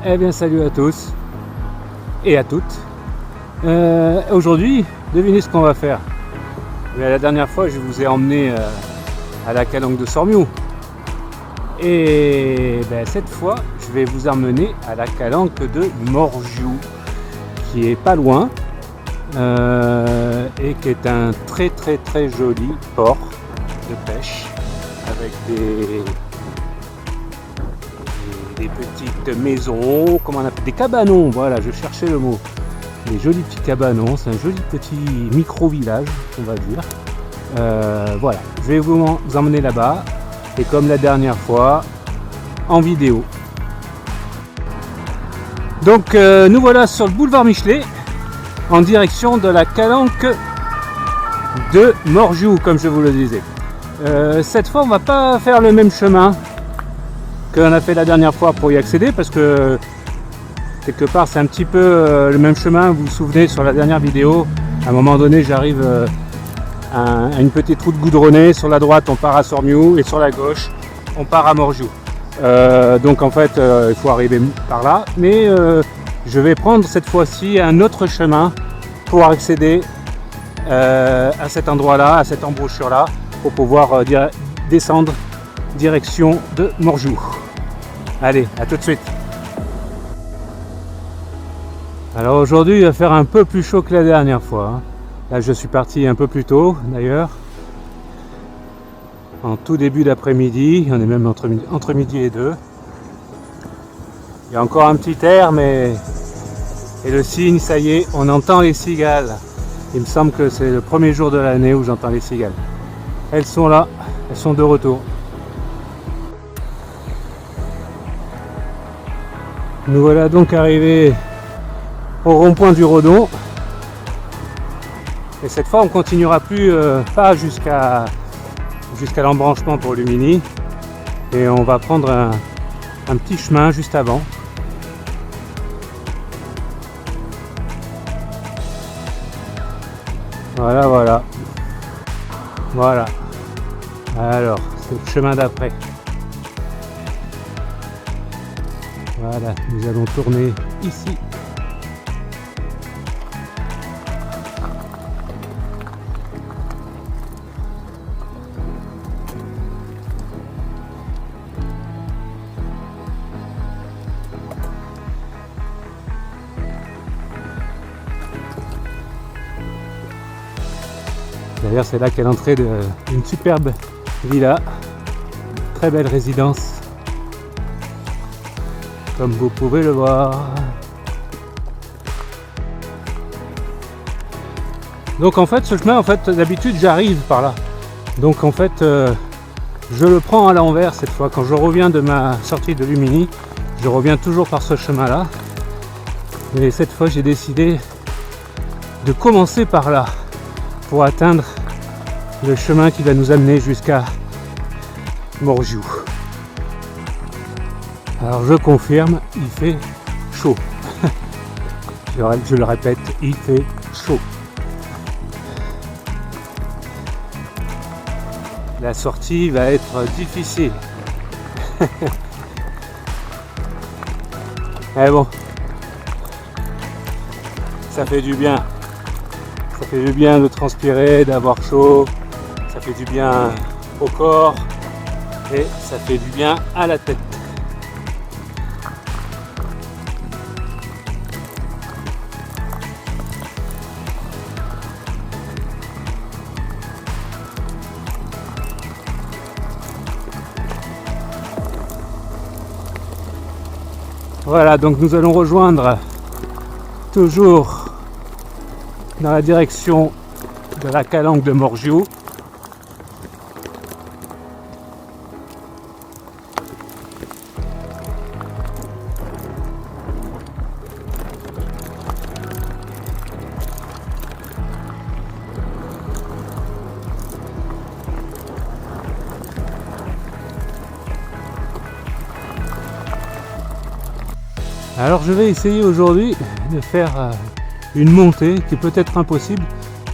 Eh bien salut à tous et à toutes. Aujourd'hui, devinez ce qu'on va faire. Mais la dernière fois, je vous ai emmené à la calanque de Sormiou. Et cette fois, je vais vous emmener à la calanque de Morgiou, qui est pas loin et qui est un très joli port de pêche avec des petites maisons, comment on appelle, des cabanons, voilà, je cherchais le mot. Des jolis petits cabanons, c'est un joli petit micro-village, on va dire. Voilà, je vais vous emmener là-bas, et comme la dernière fois, en vidéo. Donc nous voilà sur le boulevard Michelet, en direction de la calanque de Morgiou, comme je vous le disais. Cette fois, on va pas faire le même chemin qu'on a fait la dernière fois pour y accéder, parce que quelque part c'est un petit peu le même chemin. Vous vous souvenez, sur la dernière vidéo, à un moment donné j'arrive à une petite route goudronnée. Sur la droite on part à Sormiou et sur la gauche on part à Morgiou. Donc en fait il faut arriver par là, mais je vais prendre cette fois-ci un autre chemin pour accéder à cet endroit là, à cette embouchure là, pour pouvoir descendre direction de Morgiou. Allez, à tout de suite. Alors aujourd'hui il va faire un peu plus chaud que la dernière fois. Là je suis parti un peu plus tôt d'ailleurs, en tout début d'après-midi, on est même entre midi et 2. Il y a encore un petit air, mais et le signe, ça y est, on entend les cigales. Il me semble que c'est le premier jour de l'année où j'entends les cigales. Elles sont là, elles sont de retour. Nous voilà donc arrivés au rond-point du Redon. Et cette fois on continuera pas jusqu'à l'embranchement pour Lumini, et on va prendre un petit chemin juste avant. Voilà. Alors c'est le chemin d'après. Voilà, nous allons tourner ici. D'ailleurs, c'est là qu'est l'entrée d'une superbe villa, très belle résidence, comme vous pouvez le voir. Donc en fait, ce chemin, d'habitude, j'arrive par là. Donc en fait, je le prends à l'envers cette fois. Quand je reviens de ma sortie de Lumini, je reviens toujours par ce chemin-là. Et cette fois, j'ai décidé de commencer par là, pour atteindre le chemin qui va nous amener jusqu'à Morgiou. Alors je confirme, il fait chaud. Je le répète, il fait chaud. La sortie va être difficile. Mais bon, ça fait du bien. Ça fait du bien de transpirer, d'avoir chaud, ça fait du bien au corps et ça fait du bien à la tête. Voilà, donc nous allons rejoindre toujours dans la direction de la calanque de Morgiou. Alors je vais essayer aujourd'hui de faire une montée qui peut être impossible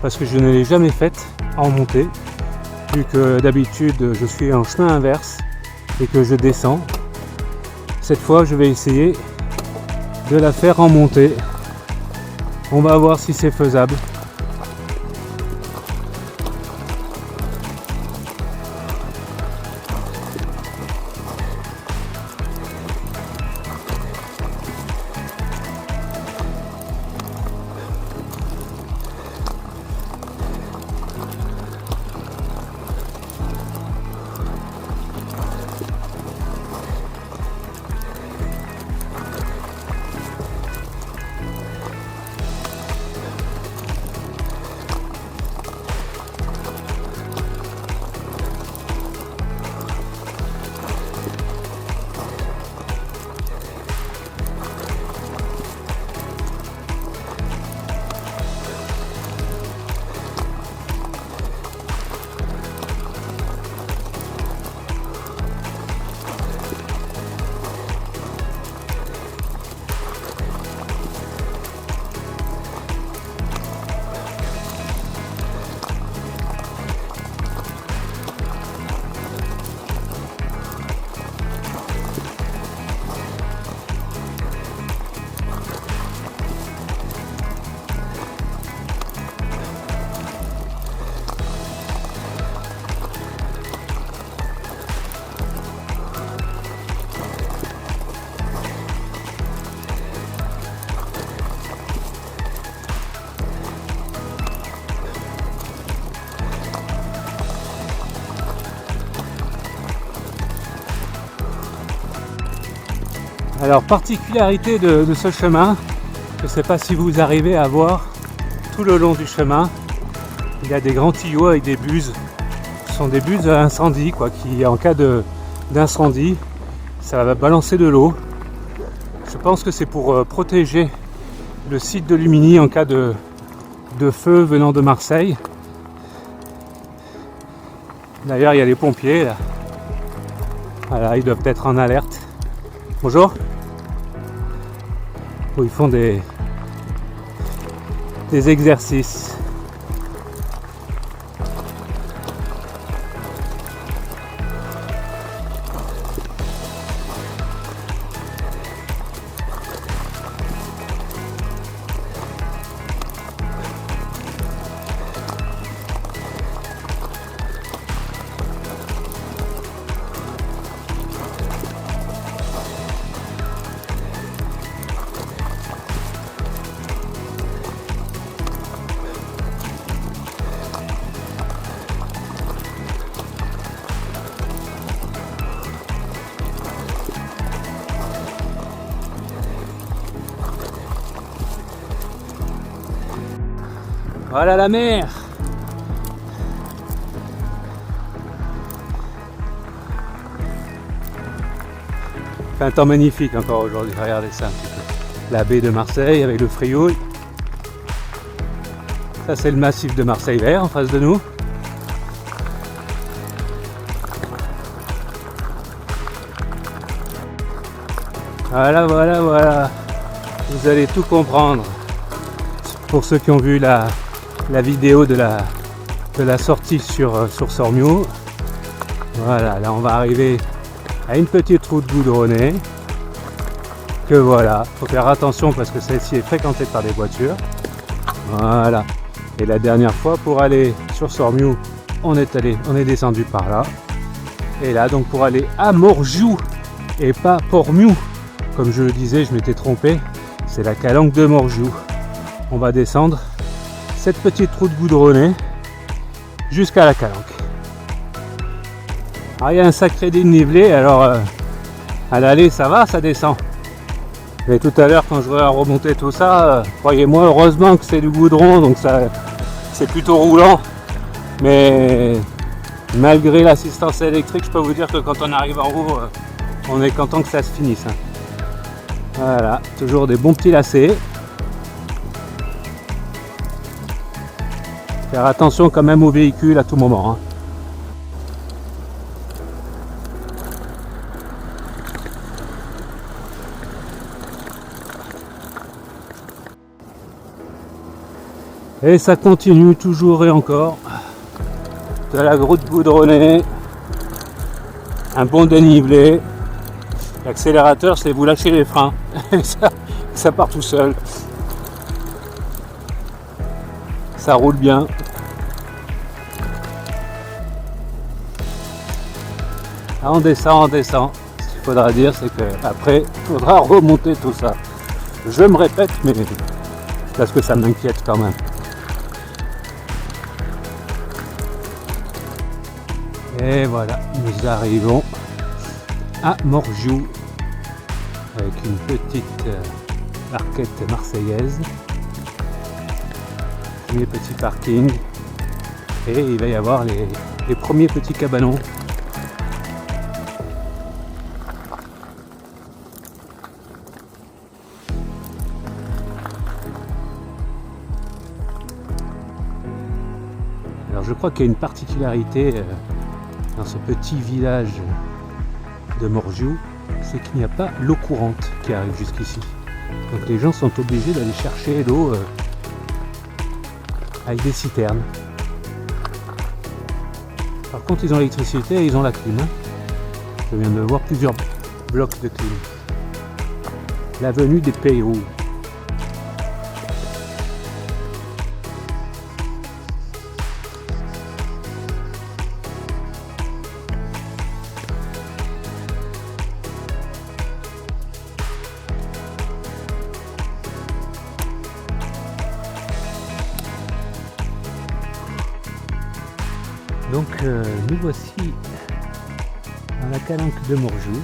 parce que je ne l'ai jamais faite en montée, vu que d'habitude je suis en chemin inverse et que je descends. Cette fois je vais essayer de la faire remonter. On va voir si c'est faisable. Alors, particularité de ce chemin, je ne sais pas si vous arrivez à voir tout le long du chemin, il y a des grands tuyaux avec des buses. Ce sont des buses à incendie, quoi, qui en cas d'incendie, ça va balancer de l'eau. Je pense que c'est pour protéger le site de Luminy en cas de feu venant de Marseille. D'ailleurs, il y a les pompiers là. Voilà, ils doivent être en alerte. Bonjour. Où ils font des exercices. Voilà la mer. C'est un temps magnifique encore aujourd'hui, regardez ça un petit peu. La baie de Marseille avec le Frioul. Ça c'est le massif de Marseille vert en face de nous. Voilà, voilà, voilà. Vous allez tout comprendre. Pour ceux qui ont vu la vidéo de la sortie sur Sormiou. Voilà, là on va arriver à une petite route goudronnée. Que voilà, faut faire attention parce que celle-ci est fréquentée par des voitures. Voilà. Et la dernière fois pour aller sur Sormiou, on est descendu par là. Et là donc pour aller à Morjou et pas Pormiou, comme je le disais, je m'étais trompé, c'est la calanque de Morjou. On va descendre cette petite route goudronnée jusqu'à la calanque. Alors, il y a un sacré dénivelé, alors à l'aller ça va, ça descend. Mais tout à l'heure quand je vais remonter tout ça, croyez-moi, heureusement que c'est du goudron, donc ça c'est plutôt roulant. Mais malgré l'assistance électrique, je peux vous dire que quand on arrive en haut, on est content que ça se finisse. Voilà, toujours des bons petits lacets. Faire attention quand même aux véhicules à tout moment. Et ça continue toujours et encore. De la route goudronnée. Un bon dénivelé. L'accélérateur, c'est vous lâchez les freins. ça part tout seul. Ça roule bien. Ah, on descend. Ce qu'il faudra dire, c'est qu'après, il faudra remonter tout ça. Je me répète, mais parce que ça m'inquiète quand même. Et voilà, nous arrivons à Morjou avec une petite arquette marseillaise. Premier petit parking et il va y avoir les premiers petits cabanons. Alors je crois qu'il y a une particularité dans ce petit village de Morjou, c'est qu'il n'y a pas l'eau courante qui arrive jusqu'ici. Donc les gens sont obligés d'aller chercher l'eau avec des citernes. Par contre ils ont l'électricité et ils ont la clim. Je viens de voir plusieurs blocs de clim. L'avenue des Pérous. Donc nous voici dans la calanque de Morjou,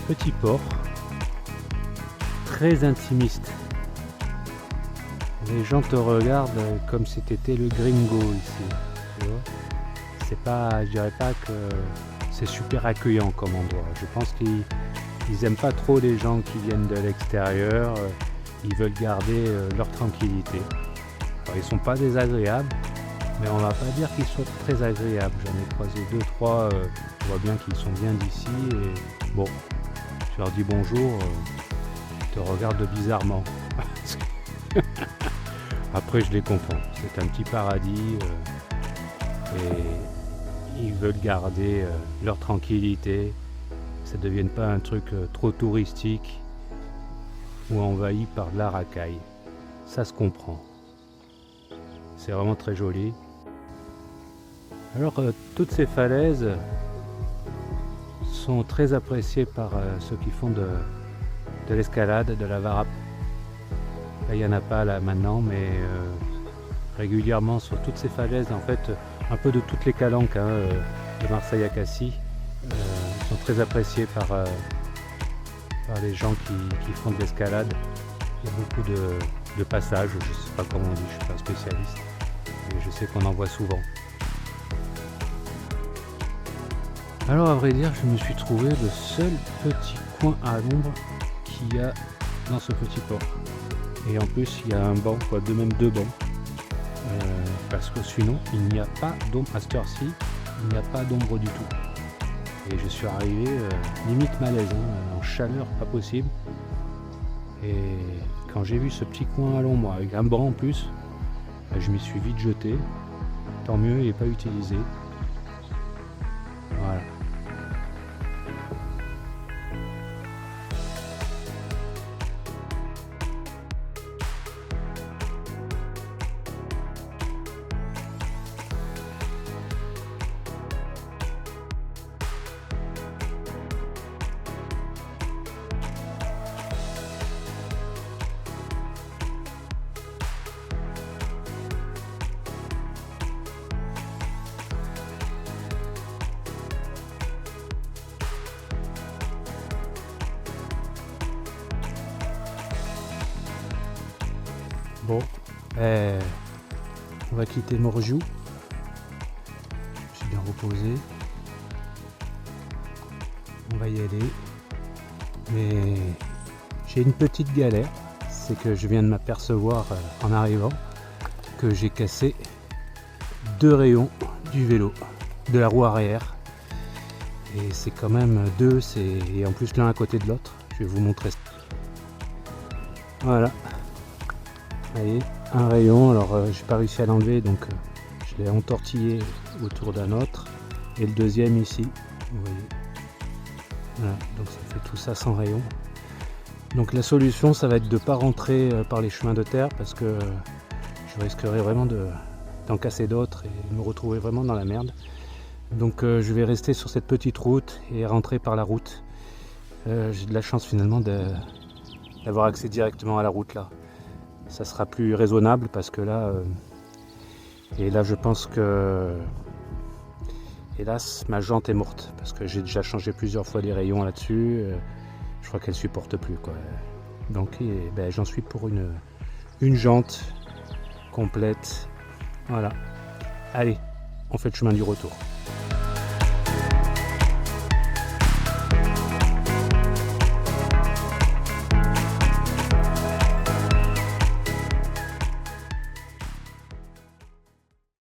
petit port, très intimiste. Les gens te regardent comme si tu étais le gringo ici. Tu vois, c'est pas, je dirais pas que c'est super accueillant comme endroit. Je pense qu'ils aiment pas trop les gens qui viennent de l'extérieur. Ils veulent garder leur tranquillité. Alors, ils sont pas désagréables. Mais on va pas dire qu'ils soient très agréables. J'en ai croisé 2-3, on voit bien qu'ils sont bien d'ici et bon, je leur dis bonjour, ils te regardent bizarrement. Après je les comprends, c'est un petit paradis et ils veulent garder leur tranquillité, ça ne devienne pas un truc trop touristique ou envahi par de la racaille. Ça se comprend. C'est vraiment très joli. Alors toutes ces falaises sont très appréciées par ceux qui font de l'escalade, de la varap. Là il n'y en a pas là maintenant, mais régulièrement sur toutes ces falaises, en fait un peu de toutes les calanques de Marseille à Cassis sont très appréciées par les gens qui font de l'escalade. Il y a beaucoup de passages, je ne sais pas comment on dit, je ne suis pas spécialiste, mais je sais qu'on en voit souvent. Alors à vrai dire, je me suis trouvé le seul petit coin à l'ombre qu'il y a dans ce petit port. Et en plus il y a un banc, même deux bancs. Parce que sinon il n'y a pas d'ombre à cette heure-ci, il n'y a pas d'ombre du tout. Et je suis arrivé limite malaise, en chaleur pas possible. Et quand j'ai vu ce petit coin à l'ombre avec un banc en plus, je m'y suis vite jeté. Tant mieux, il n'est pas utilisé. Voilà. Bon, on va quitter Morjou. Je suis bien reposé. On va y aller. Mais j'ai une petite galère. C'est que je viens de m'apercevoir en arrivant que j'ai cassé 2 rayons du vélo, de la roue arrière. Et c'est quand même 2, et en plus l'un à côté de l'autre. Je vais vous montrer ça. Voilà. Vous voyez, un rayon, alors j'ai pas réussi à l'enlever, donc je l'ai entortillé autour d'un autre, et le deuxième ici, vous voyez. Voilà, donc ça fait tout ça sans rayon. Donc la solution, ça va être de ne pas rentrer par les chemins de terre parce que je risquerais vraiment d'en casser d'autres et me retrouver vraiment dans la merde. Donc je vais rester sur cette petite route et rentrer par la route. J'ai de la chance finalement d'avoir accès directement à la route là. Ça sera plus raisonnable parce que là, et là je pense que, hélas, ma jante est morte parce que j'ai déjà changé plusieurs fois les rayons là-dessus. Je crois qu'elle supporte plus quoi. Donc j'en suis pour une jante complète. Voilà. Allez, on fait le chemin du retour.